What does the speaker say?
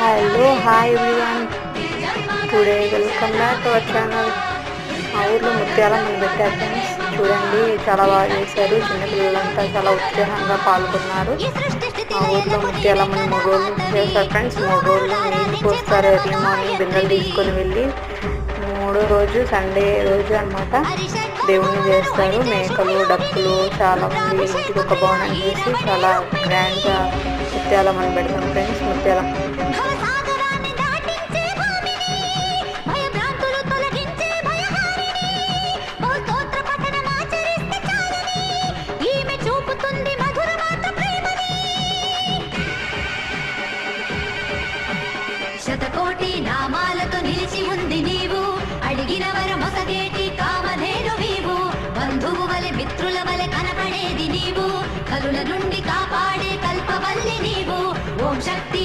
Hello hi everyone. Today welcome back to our channel. మా ఊర్లో ముత్యాలమ్మని పెట్టారు ఫ్రెండ్స్. చూడండి చాలా బాగా చేశారు. చిన్నపిల్లలంతా చాలా ఉత్సాహంగా పాల్గొన్నారు. మా ఊర్లో ముత్యాలమ్మని 3 రోజులు చేస్తారు ఫ్రెండ్స్. 3 రోజులు నీళ్ళు పోస్తారు. ఎర్లీ మార్నింగ్ బిందెలు తీసుకొని వెళ్ళి 3వ రోజు సండే రోజు అన్నమాట దేవుణ్ణి చేస్తారు. మేకలు, డప్పులు, చాలా మంది ఇంటికి ఒక బోనం చేసి చాలా గ్రాండ్గా ముత్యాలమ్మని పెడతాం ఫ్రెండ్స్. ముత్యాలమ్మ శతకోటి నామాలతో నిలిచి ఉంది నీవు, అడిగిన వరమొసగేటి కామధేను నీవు, బంధువు వలె మిత్రుల వలె కనపడేది నీవు, కలుల నుండి కాపాడే కల్పవల్లి నీవు. ఓం శక్తి